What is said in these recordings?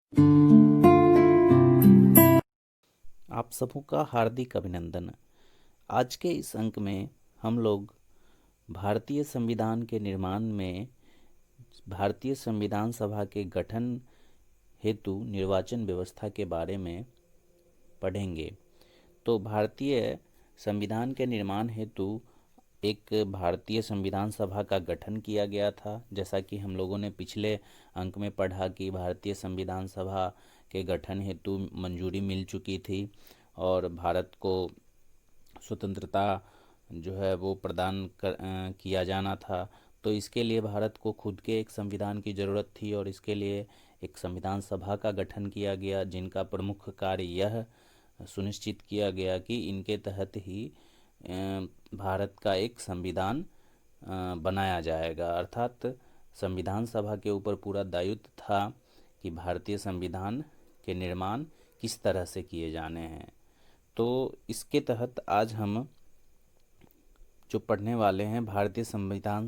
आप सबों का हार्दिक अभिनंदन। आज के इस अंक में हम लोग भारतीय संविधान के निर्माण में भारतीय संविधान सभा के गठन हेतु निर्वाचन व्यवस्था के बारे में पढ़ेंगे। तो भारतीय संविधान के निर्माण हेतु एक भारतीय संविधान सभा का गठन किया गया था। जैसा कि हम लोगों ने पिछले अंक में पढ़ा कि भारतीय संविधान सभा के गठन हेतु मंजूरी मिल चुकी थी और भारत को स्वतंत्रता जो है वो किया जाना था। तो इसके लिए भारत को खुद के एक संविधान की ज़रूरत थी और इसके लिए एक संविधान सभा का गठन किया गया, जिनका प्रमुख कार्य यह सुनिश्चित किया गया कि इनके तहत ही भारत का एक संविधान बनाया जाएगा। अर्थात संविधान सभा के ऊपर पूरा दायित्व था कि भारतीय संविधान के निर्माण किस तरह से किए जाने हैं। तो इसके तहत आज हम जो पढ़ने वाले हैं भारतीय संविधान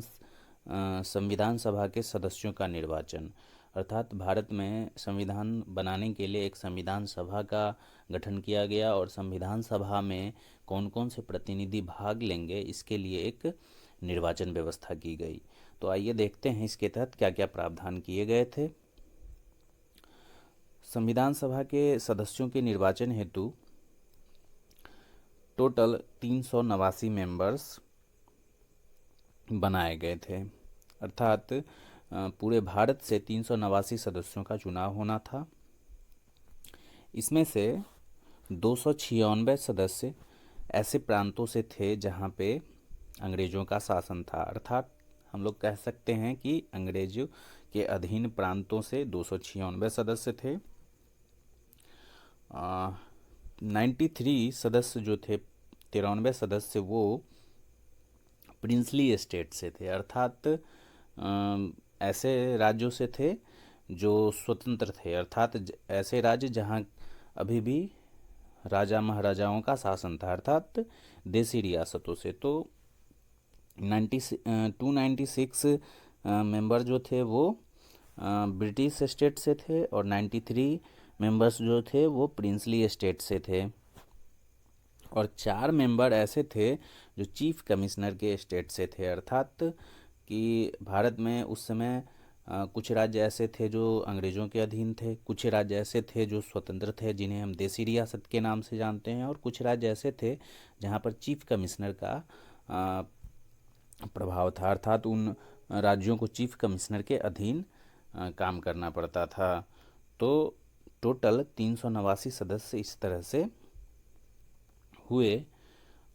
सभा के सदस्यों का निर्वाचन। अर्थात भारत में संविधान बनाने के लिए एक संविधान सभा का गठन किया गया और संविधान सभा में कौन कौन से प्रतिनिधि भाग लेंगे इसके लिए एक निर्वाचन व्यवस्था की गई। तो आइए देखते हैं इसके तहत क्या क्या प्रावधान किए गए थे। संविधान सभा के सदस्यों के निर्वाचन हेतु टोटल 389 मेंबर्स बनाए गए थे। अर्थात पूरे भारत से 389 सदस्यों का चुनाव होना था। इसमें से 296 सदस्य ऐसे प्रांतों से थे जहां पे अंग्रेज़ों का शासन था। अर्थात हम लोग कह सकते हैं कि अंग्रेजों के अधीन प्रांतों से 296 सदस्य थे। 93 सदस्य जो थे, 93 सदस्य वो प्रिंसली स्टेट से थे। अर्थात ऐसे राज्यों से थे जो स्वतंत्र थे। अर्थात ऐसे राज्य जहां अभी भी राजा महाराजाओं का शासन था, अर्थात देसी रियासतों से। तो 296 मेंबर जो थे वो ब्रिटिश स्टेट से थे और 93 मेंबर्स जो थे वो प्रिंसली स्टेट से थे और 4 मेंबर ऐसे थे जो चीफ कमिश्नर के स्टेट से थे। अर्थात कि भारत में उस समय कुछ राज्य ऐसे थे जो अंग्रेज़ों के अधीन थे, कुछ राज्य ऐसे थे जो स्वतंत्र थे जिन्हें हम देसी रियासत के नाम से जानते हैं, और कुछ राज्य ऐसे थे जहां पर चीफ कमिश्नर का प्रभाव था। अर्थात उन राज्यों को चीफ कमिश्नर के अधीन काम करना पड़ता था। तो टोटल 389 सदस्य इस तरह से हुए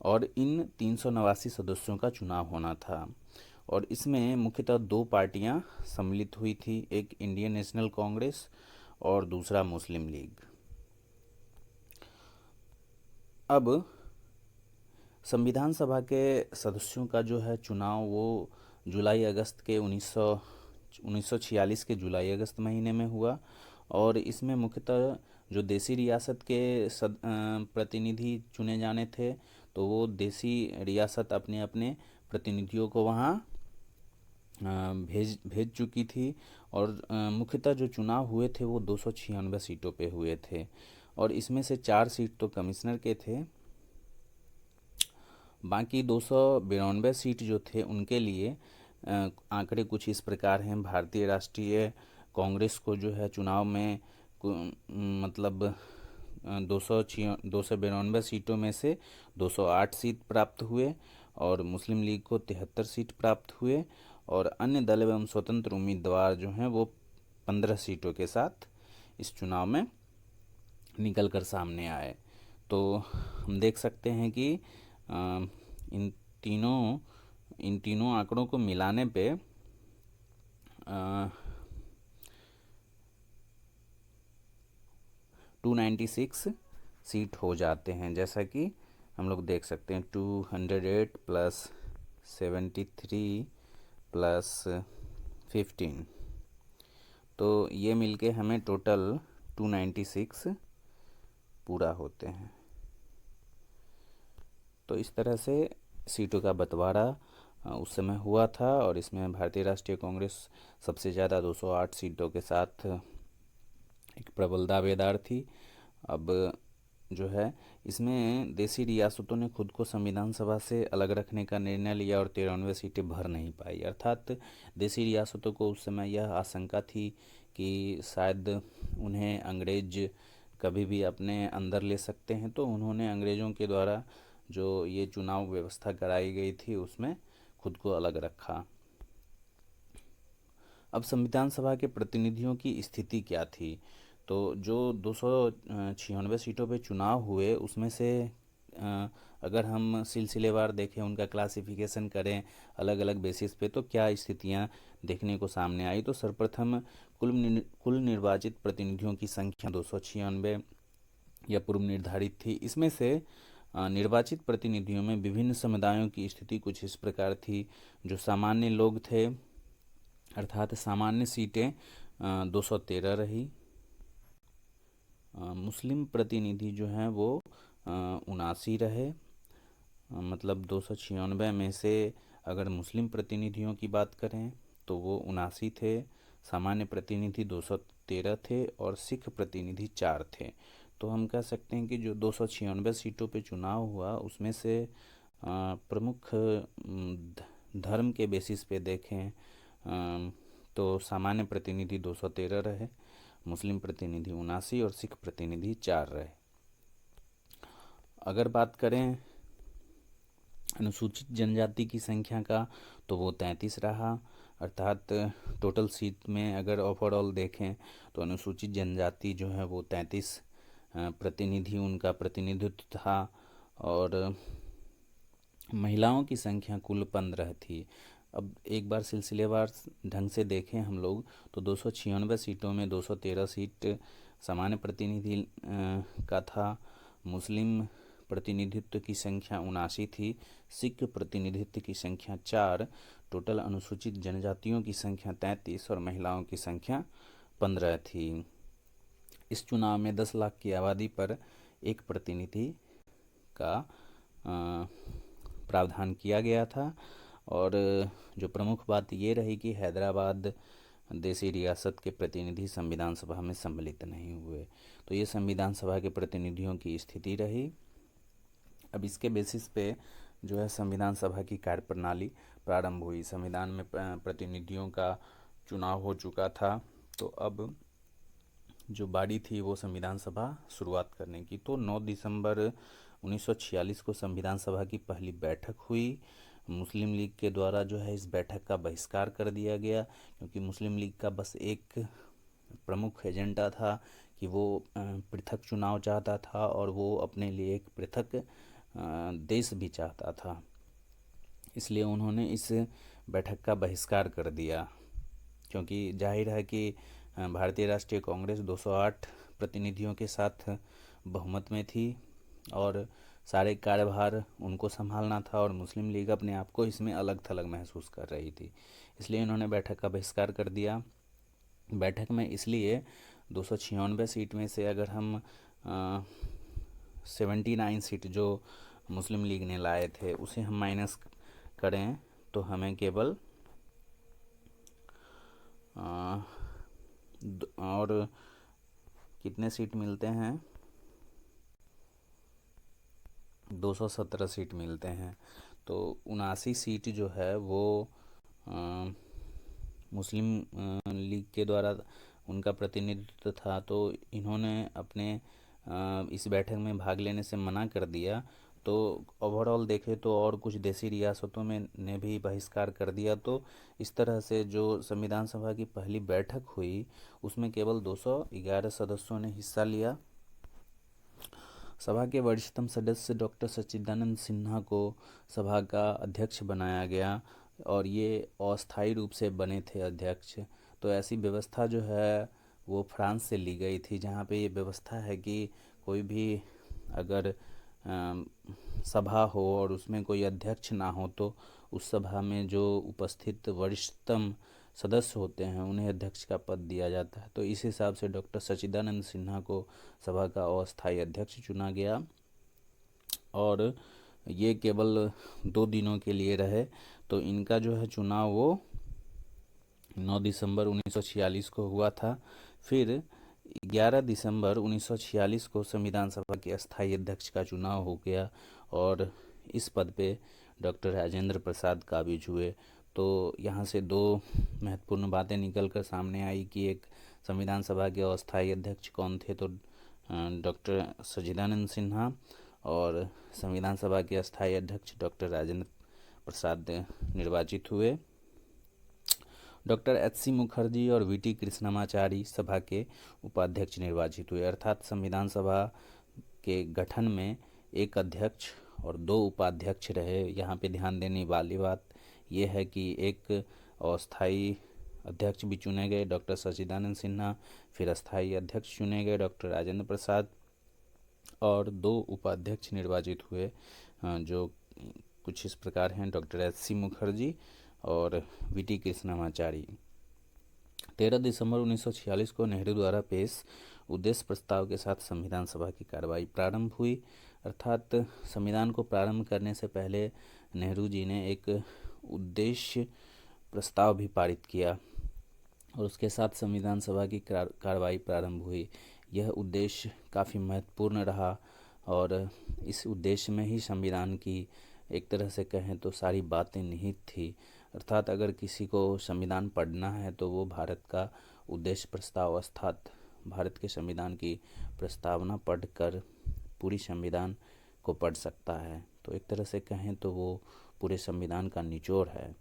और इन 389 सदस्यों का चुनाव होना था और इसमें मुख्यतः 2 पार्टियां सम्मिलित हुई थी, एक इंडियन नेशनल कांग्रेस और दूसरा मुस्लिम लीग। अब संविधान सभा के सदस्यों का जो है चुनाव वो जुलाई अगस्त के 1946 के जुलाई अगस्त महीने में हुआ और इसमें मुख्यतः जो देसी रियासत के प्रतिनिधि चुने जाने थे, तो वो देसी रियासत अपने अपने प्रतिनिधियों को वहाँ भेज चुकी थी और मुख्यतः जो चुनाव हुए थे वो 296 सीटों पे हुए थे और इसमें से 4 सीट तो कमिश्नर के थे। बाकी 292 सीट जो थे उनके लिए आंकड़े कुछ इस प्रकार हैं। भारतीय राष्ट्रीय कांग्रेस को जो है चुनाव में मतलब 292 सीटों में से 208 सीट प्राप्त हुए और मुस्लिम लीग को 73 सीट प्राप्त हुए और अन्य दल एवं स्वतंत्र उम्मीदवार जो हैं वो 15 सीटों के साथ इस चुनाव में निकल कर सामने आए। तो हम देख सकते हैं कि इन तीनों आंकड़ों को मिलाने पे 296 सीट हो जाते हैं। जैसा कि हम लोग देख सकते हैं 208 प्लस 73 प्लस 15, तो ये मिलके हमें टोटल 296 पूरा होते हैं। तो इस तरह से सीटों का बंटवारा उस समय हुआ था और इसमें भारतीय राष्ट्रीय कांग्रेस सबसे ज़्यादा 208 सीटों के साथ एक प्रबल दावेदार थी। अब जो है इसमें देसी रियासतों ने खुद को संविधान सभा से अलग रखने का निर्णय लिया और 93 सीटें भर नहीं पाई। अर्थात देसी रियासतों को उस समय यह आशंका थी कि शायद उन्हें अंग्रेज कभी भी अपने अंदर ले सकते हैं, तो उन्होंने अंग्रेज़ों के द्वारा जो ये चुनाव व्यवस्था कराई गई थी उसमें खुद को अलग रखा। अब संविधान सभा के प्रतिनिधियों की स्थिति क्या थी? तो जो 296 सीटों पे चुनाव हुए उसमें से अगर हम सिलसिलेवार देखें, उनका क्लासिफिकेशन करें अलग अलग बेसिस पे, तो क्या स्थितियां देखने को सामने आई। तो सर्वप्रथम कुल निर्वाचित प्रतिनिधियों की संख्या 296 या पूर्व निर्धारित थी। इसमें से निर्वाचित प्रतिनिधियों में विभिन्न समुदायों की स्थिति कुछ इस प्रकार थी। जो सामान्य लोग थे, अर्थात सामान्य सीटें 213 रही। मुस्लिम प्रतिनिधि जो हैं वो 79 रहे। मतलब 296 में से अगर मुस्लिम प्रतिनिधियों की बात करें तो वो 79 थे, सामान्य प्रतिनिधि 213 थे और सिख प्रतिनिधि 4 थे। तो हम कह सकते हैं कि जो 296 सीटों पे चुनाव हुआ उसमें से प्रमुख धर्म के बेसिस पे देखें तो सामान्य प्रतिनिधि 213 रहे, मुस्लिम प्रतिनिधि 79 और सिख प्रतिनिधि 4 रहे। अगर बात करें अनुसूचित जनजाति की संख्या का तो वो 33 रहा। अर्थात टोटल सीट में अगर ओवरऑल देखें तो अनुसूचित जनजाति जो है वो 33 प्रतिनिधि उनका प्रतिनिधित्व था और महिलाओं की संख्या कुल 15 थी। अब एक बार सिलसिलेवार ढंग से देखें हम लोग तो 296 सीटों में 213 सीट सामान्य प्रतिनिधि का था, मुस्लिम प्रतिनिधित्व की संख्या 79 थी, सिख प्रतिनिधित्व की संख्या 4, टोटल अनुसूचित जनजातियों की संख्या 33 और महिलाओं की संख्या 15 थी। इस चुनाव में 10 लाख की आबादी पर एक प्रतिनिधि का प्रावधान किया गया था। और जो प्रमुख बात ये रही कि हैदराबाद देसी रियासत के प्रतिनिधि संविधान सभा में सम्मिलित नहीं हुए। तो ये संविधान सभा के प्रतिनिधियों की स्थिति रही। अब इसके बेसिस पे जो है संविधान सभा की कार्यप्रणाली प्रारंभ हुई। संविधान में प्रतिनिधियों का चुनाव हो चुका था, तो अब जो बारी थी वो संविधान सभा शुरुआत करने की। तो 9 दिसंबर 1946 को संविधान सभा की पहली बैठक हुई। मुस्लिम लीग के द्वारा जो है इस बैठक का बहिष्कार कर दिया गया, क्योंकि मुस्लिम लीग का बस एक प्रमुख एजेंडा था कि वो पृथक चुनाव चाहता था और वो अपने लिए एक पृथक देश भी चाहता था। इसलिए उन्होंने इस बैठक का बहिष्कार कर दिया, क्योंकि जाहिर है कि भारतीय राष्ट्रीय कांग्रेस 208 प्रतिनिधियों के साथ बहुमत में थी और सारे कार्यभार उनको संभालना था और मुस्लिम लीग अपने आप को इसमें अलग थलग महसूस कर रही थी। इसलिए इन्होंने बैठक का बहिष्कार कर दिया। बैठक में इसलिए 296 सीट में से अगर हम 79 सीट जो मुस्लिम लीग ने लाए थे उसे हम माइनस करें तो हमें केवल और कितने सीट मिलते हैं, 217 सीट मिलते हैं। तो 79 सीट जो है वो मुस्लिम लीग के द्वारा उनका प्रतिनिधित्व था, तो इन्होंने अपने इस बैठक में भाग लेने से मना कर दिया। तो ओवरऑल देखें तो और कुछ देसी रियासतों में ने भी बहिष्कार कर दिया। तो इस तरह से जो संविधान सभा की पहली बैठक हुई उसमें केवल 211 सदस्यों ने हिस्सा लिया। सभा के वरिष्ठतम सदस्य डॉक्टर सच्चिदानंद सिन्हा को सभा का अध्यक्ष बनाया गया और ये अस्थायी रूप से बने थे अध्यक्ष। तो ऐसी व्यवस्था जो है वो फ्रांस से ली गई थी, जहाँ पे ये व्यवस्था है कि कोई भी अगर सभा हो और उसमें कोई अध्यक्ष ना हो तो उस सभा में जो उपस्थित वरिष्ठतम सदस्य होते हैं उन्हें अध्यक्ष का पद दिया जाता है। तो इस हिसाब से डॉक्टर सच्चिदानंद सिन्हा को सभा का अस्थायी अध्यक्ष चुना गया और ये केवल 2 दिनों के लिए रहे। तो इनका जो है चुनाव वो 9 दिसंबर 1946 को हुआ था। फिर 11 दिसंबर 1946 को संविधान सभा के अस्थायी अध्यक्ष का चुनाव हो गया और इस पद पे डॉक्टर राजेंद्र प्रसाद काबिज हुए। तो यहाँ से दो महत्वपूर्ण बातें निकल कर सामने आई कि एक, संविधान सभा के अस्थायी अध्यक्ष कौन थे, तो डॉक्टर सच्चिदानंद सिन्हा, और संविधान सभा के अस्थायी अध्यक्ष डॉक्टर राजेंद्र प्रसाद निर्वाचित हुए। डॉक्टर एच.सी. मुखर्जी और वी.टी. कृष्णमाचारी सभा के उपाध्यक्ष निर्वाचित हुए। अर्थात संविधान सभा के गठन में एक अध्यक्ष और दो उपाध्यक्ष रहे। यहाँ पे ध्यान देने वाली बात यह है कि एक अस्थायी अध्यक्ष भी चुने गए, डॉक्टर सच्चिदानंद सिन्हा, फिर अस्थायी अध्यक्ष चुने गए डॉक्टर राजेंद्र प्रसाद, और दो उपाध्यक्ष निर्वाचित हुए जो कुछ इस प्रकार हैं, डॉक्टर एच.सी. मुखर्जी और वी.टी. कृष्णमाचारी। 13 दिसंबर 1946 को नेहरू द्वारा पेश उद्देश्य प्रस्ताव के साथ संविधान सभा की कार्रवाई प्रारंभ हुई। अर्थात संविधान को प्रारंभ करने से पहले नेहरू जी ने एक उद्देश्य प्रस्ताव भी पारित किया और उसके साथ संविधान सभा की कार्रवाई प्रारंभ हुई। यह उद्देश्य काफ़ी महत्वपूर्ण रहा और इस उद्देश्य में ही संविधान की एक तरह से कहें तो सारी बातें निहित थी। अर्थात अगर किसी को संविधान पढ़ना है तो वो भारत का उद्देश्य प्रस्ताव अर्थात भारत के संविधान की प्रस्तावना पढ़कर पूरी संविधान को पढ़ सकता है। तो एक तरह से कहें तो वो पूरे संविधान का निचोड़ है।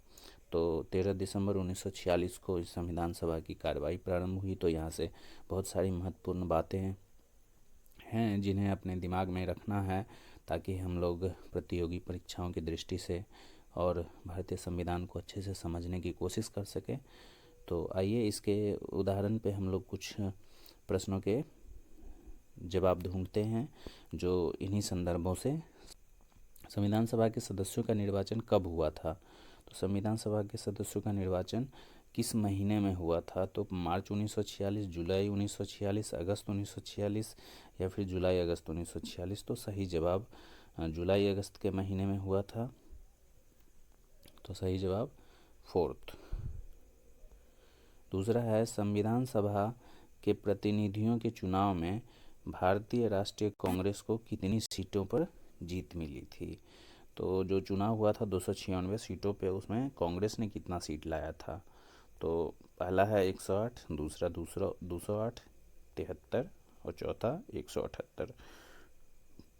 तो 13 दिसंबर 1946 को इस संविधान सभा की कार्रवाई प्रारंभ हुई। तो यहाँ से बहुत सारी महत्वपूर्ण बातें हैं जिन्हें अपने दिमाग में रखना है ताकि हम लोग प्रतियोगी परीक्षाओं की दृष्टि से और भारतीय संविधान को अच्छे से समझने की कोशिश कर सकें। तो आइए इसके उदाहरण पे हम लोग कुछ प्रश्नों के जवाब ढूंढते हैं जो इन्हीं संदर्भों से। संविधान सभा के सदस्यों का निर्वाचन कब हुआ था? तो संविधान सभा के सदस्यों का निर्वाचन किस महीने में हुआ था? तो मार्च 1946, जुलाई 1946, अगस्त 1946 या फिर जुलाई अगस्त 1946। तो सही जवाब जुलाई अगस्त के महीने में हुआ था। तो सही जवाब 4th। दूसरा है, संविधान सभा के प्रतिनिधियों के चुनाव में भारतीय राष्ट्रीय कांग्रेस को कितनी सीटों पर जीत मिली थी? तो जो चुनाव हुआ था 296 सीटों पे, उसमें कांग्रेस ने कितना सीट लाया था? तो पहला है 108, दूसरा 208, 73 और चौथा 178।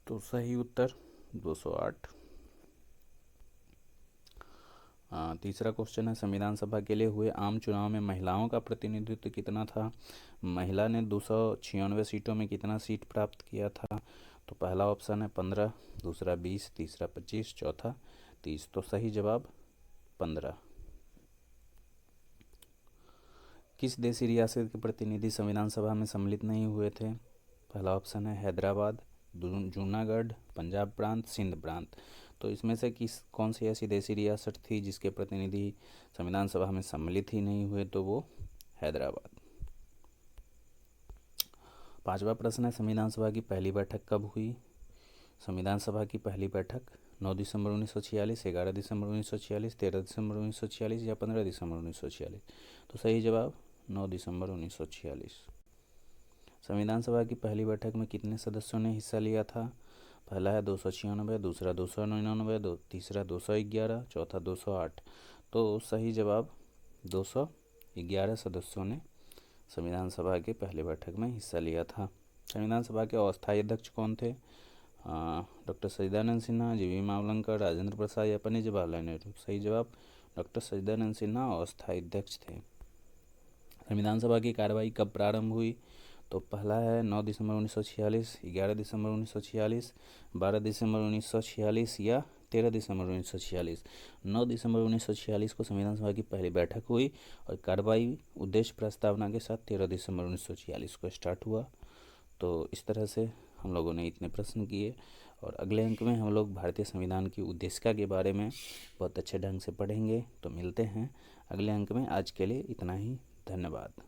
तो सही उत्तर 208। तीसरा क्वेश्चन है, संविधान सभा के लिए हुए आम चुनाव में महिलाओं का प्रतिनिधित्व कितना था? महिला ने 296 सीटों में कितना सीट प्राप्त किया था? तो पहला ऑप्शन है 15, दूसरा 20, तीसरा 25, चौथा 30। तो सही जवाब 15। किस देशी रियासत के प्रतिनिधि संविधान सभा में सम्मिलित नहीं हुए थे? पहला ऑप्शन है हैदराबाद, जूनागढ़, पंजाब प्रांत, सिंध प्रांत। तो इसमें से कौन सी ऐसी देशी रियासत थी जिसके प्रतिनिधि संविधान सभा में सम्मिलित ही नहीं हुए? तो वो हैदराबाद। पांचवा प्रश्न है, संविधान सभा की पहली बैठक कब हुई? संविधान सभा की पहली बैठक 9 दिसंबर 1946, 11 दिसंबर 1946, 13 दिसंबर 1946 या 15 दिसंबर 1946। तो सही जवाब 9 दिसंबर 1946। संविधान सभा की पहली बैठक में कितने सदस्यों ने हिस्सा लिया था? पहला है 296, दूसरा 299, तीसरा 211, चौथा 208। तो सही जवाब 211 सदस्यों ने संविधान सभा के पहले बैठक में हिस्सा लिया था। संविधान सभा के अस्थायी अध्यक्ष कौन थे? डॉक्टर सच्चिदानंद सिन्हा, जी.वी. मावलंकर, राजेंद्र प्रसाद या पंडित जवाहरलाल नेहरू। सही जवाब डॉक्टर सच्चिदानंद सिन्हा अस्थायी अध्यक्ष थे। संविधान सभा की कार्रवाई कब प्रारंभ हुई? तो पहला है 9 दिसंबर 1946, 11 दिसंबर 1946, 12 दिसंबर 1946 या 13 दिसंबर 1946। 9 दिसंबर 1946 को संविधान सभा की पहली बैठक हुई और कार्रवाई उद्देश्य प्रस्तावना के साथ 13 दिसंबर 1946 को स्टार्ट हुआ। तो इस तरह से हम लोगों ने इतने प्रश्न किए और अगले अंक में हम लोग भारतीय संविधान की उद्देशिका के बारे में बहुत अच्छे ढंग से पढ़ेंगे। तो मिलते हैं अगले अंक में। आज के लिए इतना ही। धन्यवाद।